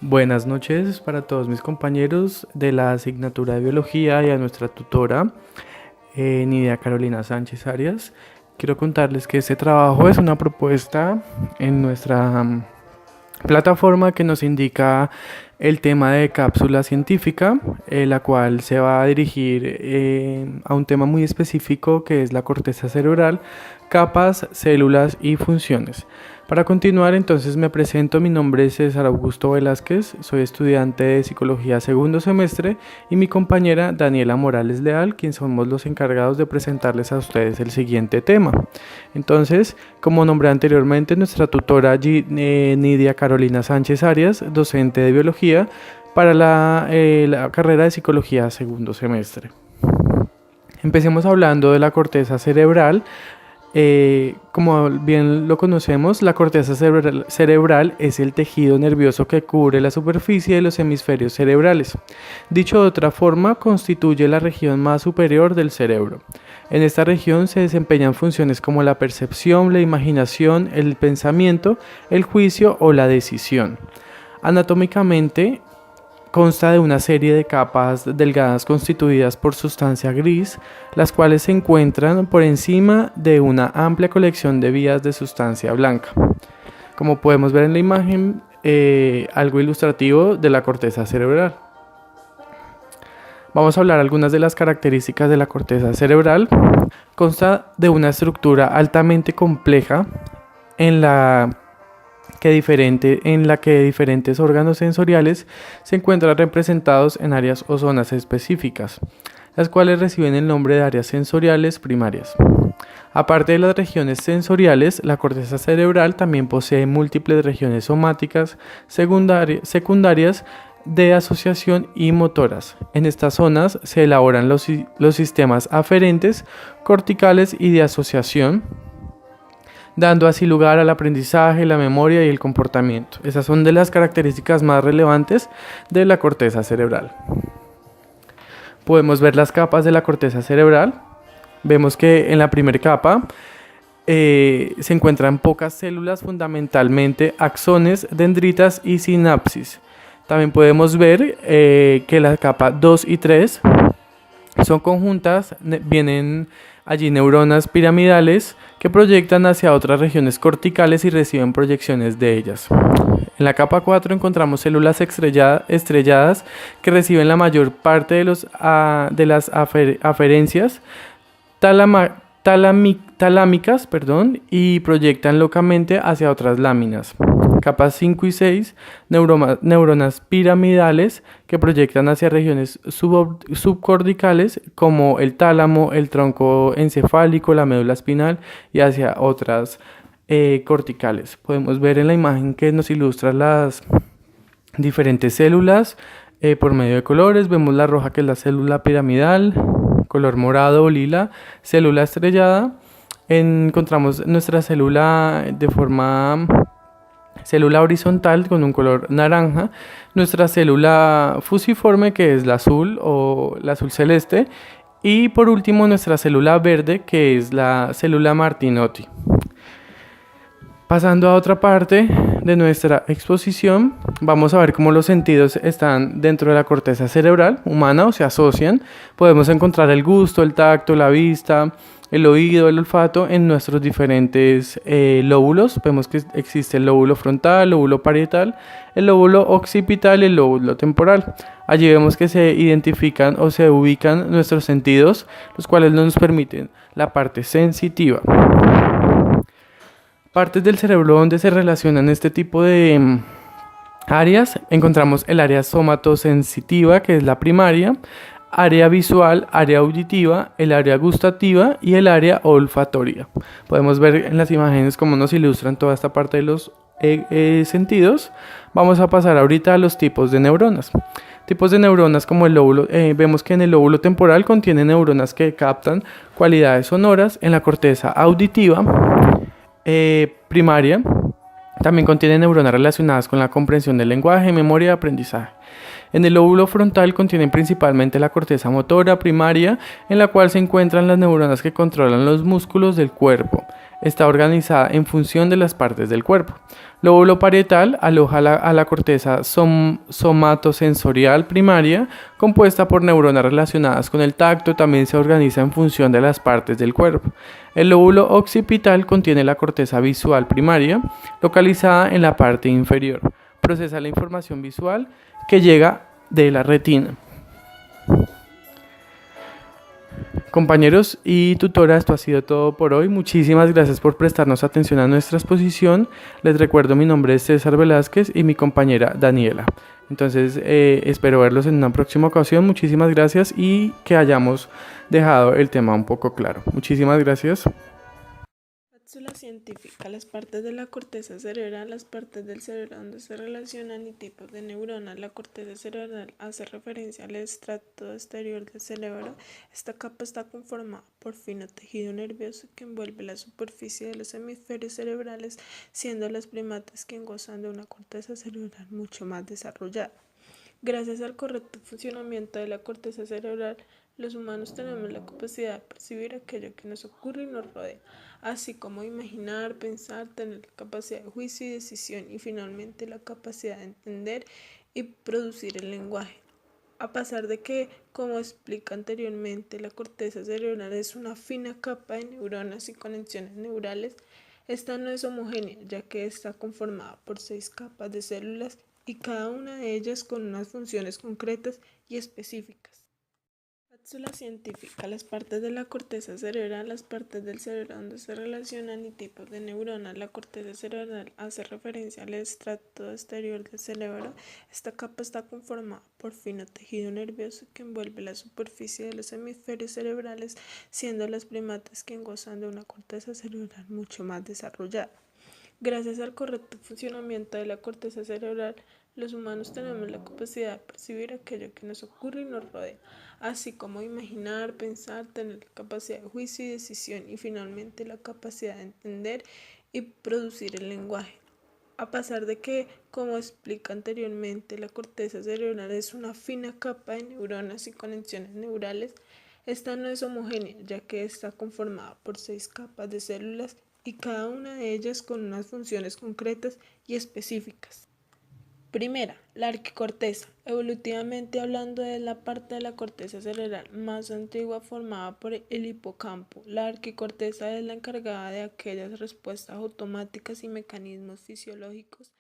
Buenas noches para todos mis compañeros de la asignatura de biología y a nuestra tutora, Nidia Carolina Sánchez Arias. Quiero contarles que este trabajo es una propuesta en nuestra plataforma que nos indica el tema de cápsula científica, la cual se va a dirigir a un tema muy específico que es la corteza cerebral, capas, células y funciones. Para continuar, entonces me presento, mi nombre es César Augusto Velázquez, soy estudiante de Psicología segundo semestre y mi compañera Daniela Morales Leal, quien somos los encargados de presentarles a ustedes el siguiente tema. Entonces, como nombré anteriormente, nuestra tutora Nidia Carolina Sánchez Arias, docente de Biología para la carrera de Psicología segundo semestre. Empecemos hablando de la corteza cerebral. Como bien lo conocemos, la corteza cerebral es el tejido nervioso que cubre la superficie de los hemisferios cerebrales. Dicho de otra forma, constituye la región más superior del cerebro. En esta región se desempeñan funciones como la percepción, la imaginación, el pensamiento, el juicio o la decisión. Anatómicamente, consta de una serie de capas delgadas constituidas por sustancia gris, las cuales se encuentran por encima de una amplia colección de vías de sustancia blanca. Como podemos ver en la imagen, algo ilustrativo de la corteza cerebral. Vamos a hablar algunas de las características de la corteza cerebral. Consta de una estructura altamente compleja en la que diferentes órganos sensoriales se encuentran representados en áreas o zonas específicas, las cuales reciben el nombre de áreas sensoriales primarias. Aparte de las regiones sensoriales, la corteza cerebral también posee múltiples regiones somáticas, secundarias, de asociación y motoras. En estas zonas se elaboran los sistemas aferentes, corticales y de asociación, dando así lugar al aprendizaje, la memoria y el comportamiento. Esas son de las características más relevantes de la corteza cerebral. Podemos ver las capas de la corteza cerebral. Vemos que en la primera capa se encuentran pocas células, fundamentalmente axones, dendritas y sinapsis. También podemos ver que la capa 2 y 3 son conjuntas, vienen allí neuronas piramidales que proyectan hacia otras regiones corticales y reciben proyecciones de ellas. En la capa 4 encontramos células estrelladas que reciben la mayor parte de las aferencias talámicas, y proyectan localmente hacia otras láminas. Capas 5 y 6, neuronas piramidales que proyectan hacia regiones subcorticales como el tálamo, el tronco encefálico, la médula espinal y hacia otras corticales. Podemos ver en la imagen que nos ilustra las diferentes células por medio de colores. Vemos la roja, que es la célula piramidal, color morado o lila, célula estrellada. Encontramos nuestra célula de forma célula horizontal con un color naranja, nuestra célula fusiforme, que es la azul o la azul celeste, y por último nuestra célula verde, que es la célula Martinotti. Pasando a otra parte de nuestra exposición, vamos a ver cómo los sentidos están dentro de la corteza cerebral humana o se asocian. Podemos encontrar el gusto, el tacto, la vista, el oído, el olfato en nuestros diferentes lóbulos. Vemos que existe el lóbulo frontal, el lóbulo parietal, el lóbulo occipital y el lóbulo temporal. Allí vemos que se identifican o se ubican nuestros sentidos, los cuales nos permiten la parte sensitiva. Partes del cerebro donde se relacionan este tipo de áreas, encontramos el área somatosensitiva, que es la primaria, área visual, área auditiva, el área gustativa y el área olfatoria. Podemos ver en las imágenes cómo nos ilustran toda esta parte de los sentidos. Vamos a pasar ahorita a los tipos de neuronas. Tipos de neuronas como el lóbulo, vemos que en el lóbulo temporal contiene neuronas que captan cualidades sonoras. En la corteza auditiva primaria también contiene neuronas relacionadas con la comprensión del lenguaje, memoria y aprendizaje. En el lóbulo frontal contienen principalmente la corteza motora primaria, en la cual se encuentran las neuronas que controlan los músculos del cuerpo. Está organizada en función de las partes del cuerpo. Lóbulo parietal aloja a la corteza somatosensorial primaria, compuesta por neuronas relacionadas con el tacto. También se organiza en función de las partes del cuerpo. El lóbulo occipital contiene la corteza visual primaria, localizada en la parte inferior. Procesa la información visual que llega de la retina. Compañeros y tutora, esto ha sido todo por hoy. Muchísimas gracias por prestarnos atención a nuestra exposición. Les recuerdo, mi nombre es César Velázquez y mi compañera Daniela. Entonces, espero verlos en una próxima ocasión. Muchísimas gracias y que hayamos dejado el tema un poco claro. Muchísimas gracias. Cápsula científica. Las partes de la corteza cerebral, las partes del cerebro donde se relacionan y tipos de neuronas. La corteza cerebral hace referencia al estrato exterior del cerebro. Esta capa está conformada por fino tejido nervioso que envuelve la superficie de los hemisferios cerebrales, siendo los primates quienes gozan de una corteza cerebral mucho más desarrollada. Gracias al correcto funcionamiento de la corteza cerebral, los humanos tenemos la capacidad de percibir aquello que nos ocurre y nos rodea, así como imaginar, pensar, tener la capacidad de juicio y decisión y finalmente la capacidad de entender y producir el lenguaje. A pesar de que, como explica anteriormente, la corteza cerebral es una fina capa de neuronas y conexiones neurales, esta no es homogénea, ya que está conformada por 6 capas de células y cada una de ellas con unas funciones concretas y específicas. Cápsula científica. Las partes de la corteza cerebral, las partes del cerebro donde se relacionan y tipos de neuronas. La corteza cerebral hace referencia al estrato exterior del cerebro. Esta capa está conformada por fino tejido nervioso que envuelve la superficie de los hemisferios cerebrales, siendo los primates quienes gozan de una corteza cerebral mucho más desarrollada. Gracias al correcto funcionamiento de la corteza cerebral, los humanos tenemos la capacidad de percibir aquello que nos ocurre y nos rodea, así como imaginar, pensar, tener la capacidad de juicio y decisión y finalmente la capacidad de entender y producir el lenguaje. A pesar de que, como explica anteriormente, la corteza cerebral es una fina capa de neuronas y conexiones neurales, esta no es homogénea, ya que está conformada por 6 capas de células y cada una de ellas con unas funciones concretas y específicas. Primera, la arquicorteza. Evolutivamente hablando, es la parte de la corteza cerebral más antigua formada por el hipocampo. La arquicorteza es la encargada de aquellas respuestas automáticas y mecanismos fisiológicos